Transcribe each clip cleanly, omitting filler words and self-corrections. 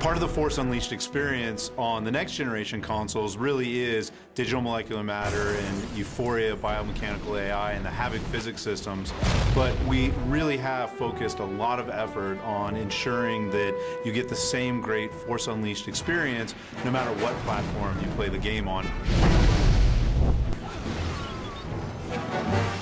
Part of the Force Unleashed experience on the next generation consoles really is digital molecular matter and euphoria, biomechanical AI, and the Havoc physics systems. But we really have focused a lot of effort on ensuring that you get the same great Force Unleashed experience no matter what platform you play the game on.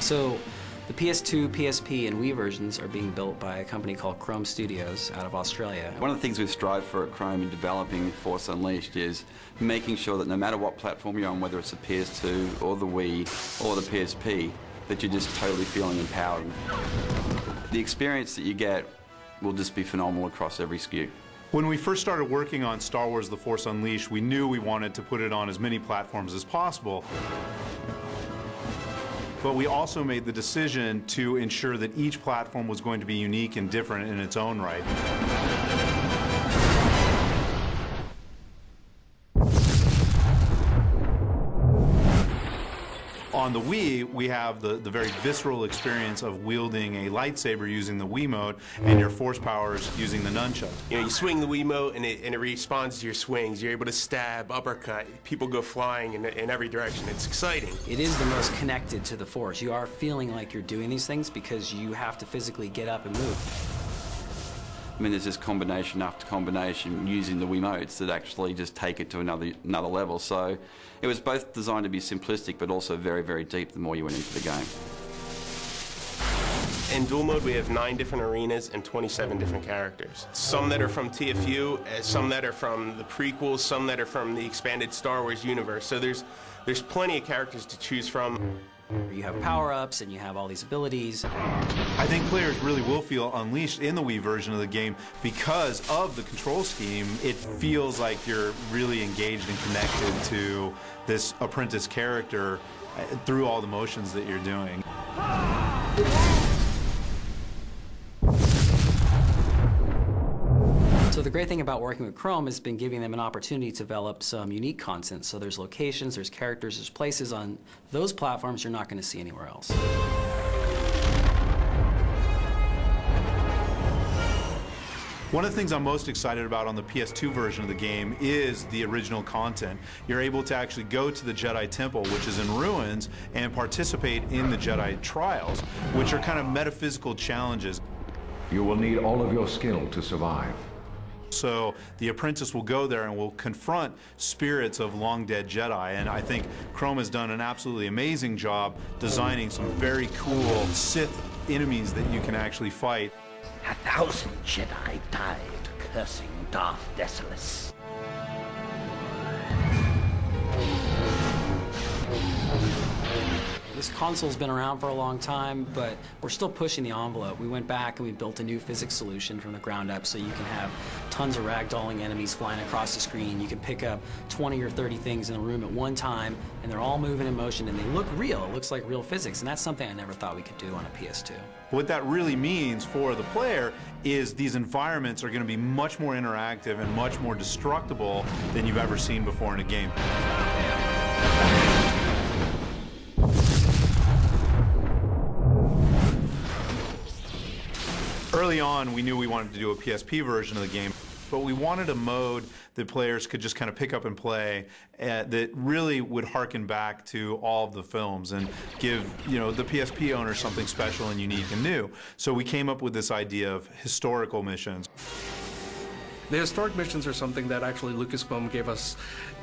So the PS2, PSP, and Wii versions are being built by a company called Chrome Studios out of Australia. One of the things we've strived for at Chrome in developing Force Unleashed is making sure that no matter what platform you're on, whether it's the PS2 or the Wii or the PSP, that you're just totally feeling empowered. The experience that you get will just be phenomenal across every SKU. When we first started working on Star Wars The Force Unleashed, we knew we wanted to put it on as many platforms as possible. But we also made the decision to ensure that each platform was going to be unique and different in its own right. On the Wii, we have the very visceral experience of wielding a lightsaber using the Wiimote and your force powers using the nunchuck. You know, you swing the Wiimote and it responds to your swings. You're able to stab, uppercut. People go flying in every direction. It's exciting. It is the most connected to the Force. You are feeling like you're doing these things because you have to physically get up and move. I mean, there's just combination after combination using the Wiimotes that actually just take it to another level. So it was both designed to be simplistic, but also very, very deep the more you went into the game. In dual mode, we have 9 different arenas and 27 different characters. Some that are from TFU, some that are from the prequels, some that are from the expanded Star Wars universe. So there's plenty of characters to choose from. You have power-ups and you have all these abilities. I think players really will feel unleashed in the Wii version of the game because of the control scheme. It feels like you're really engaged and connected to this apprentice character through all the motions that you're doing. So the great thing about working with Chrome has been giving them an opportunity to develop some unique content. So there's locations, there's characters, there's places on those platforms you're not going to see anywhere else. One of the things I'm most excited about on the PS2 version of the game is the original content. You're able to actually go to the Jedi Temple, which is in ruins, and participate in the Jedi Trials, which are kind of metaphysical challenges. You will need all of your skill to survive. So the apprentice will go there and will confront spirits of long-dead Jedi, and I think Chrome has done an absolutely amazing job designing some very cool Sith enemies that you can actually fight. 1,000 Jedi died cursing Darth Decimus. This console's been around for a long time, but we're still pushing the envelope. We went back and we built a new physics solution from the ground up so you can have tons of ragdolling enemies flying across the screen. You can pick up 20 or 30 things in a room at one time, and they're all moving in motion, and they look real. It looks like real physics, and that's something I never thought we could do on a PS2. What that really means for the player is these environments are going to be much more interactive and much more destructible than you've ever seen before in a game. Early on, we knew we wanted to do a PSP version of the game, but we wanted a mode that players could just kind of pick up and play that really would harken back to all of the films and give, you know, the PSP owner something special and unique and new. So we came up with this idea of historical missions. The historic missions are something that actually Lucasfilm gave us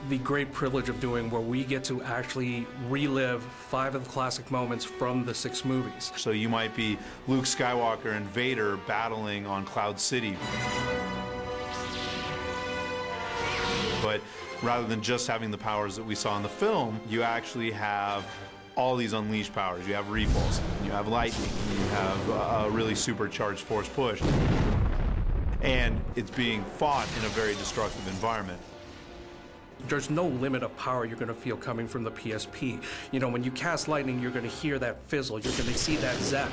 the great privilege of doing, where we get to actually relive 5 of the classic moments from the 6 movies. So you might be Luke Skywalker and Vader battling on Cloud City. But rather than just having the powers that we saw in the film, you actually have all these unleashed powers. You have repulse, you have lightning, you have a really supercharged force push. And it's being fought in a very destructive environment. There's no limit of power you're going to feel coming from the PSP. You know, when you cast lightning, you're going to hear that fizzle, you're going to see that zap.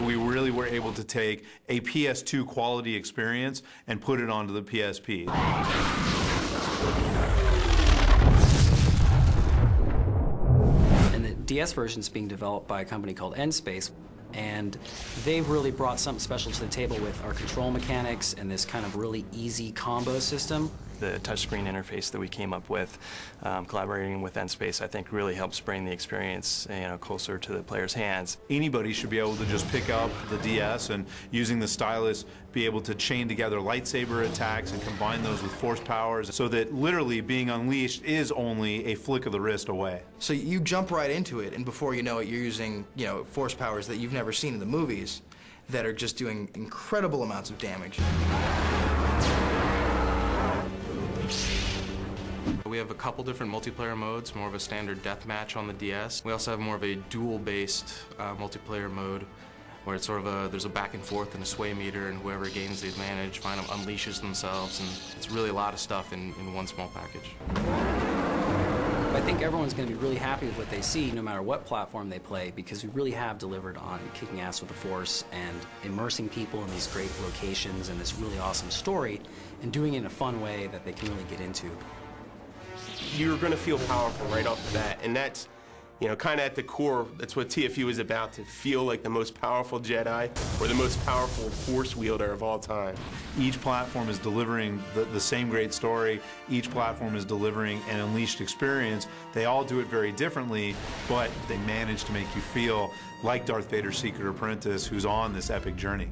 We really were able to take a PS2 quality experience and put it onto the PSP. And the DS version is being developed by a company called Endspace. And they've really brought something special to the table with our control mechanics and this kind of really easy combo system. The touchscreen interface that we came up with, collaborating with N-Space, I think really helps bring the experience, closer to the player's hands. Anybody should be able to just pick up the DS and using the stylus be able to chain together lightsaber attacks and combine those with force powers so that literally being unleashed is only a flick of the wrist away. So you jump right into it, and before you know it, you're using, force powers that you've never seen in the movies that are just doing incredible amounts of damage. We have a couple different multiplayer modes, more of a standard deathmatch on the DS. We also have more of a duel-based multiplayer mode where it's sort of there's a back and forth and a sway meter, and whoever gains the advantage kind of unleashes themselves, and it's really a lot of stuff in one small package. I think everyone's going to be really happy with what they see, no matter what platform they play, because we really have delivered on kicking ass with the Force and immersing people in these great locations and this really awesome story, and doing it in a fun way that they can really get into. You're going to feel powerful right off the bat, and that's, kind of at the core, that's what TFU is about, to feel like the most powerful Jedi or the most powerful Force wielder of all time. Each platform is delivering the same great story. Each platform is delivering an unleashed experience. They all do it very differently, but they manage to make you feel like Darth Vader's secret apprentice who's on this epic journey.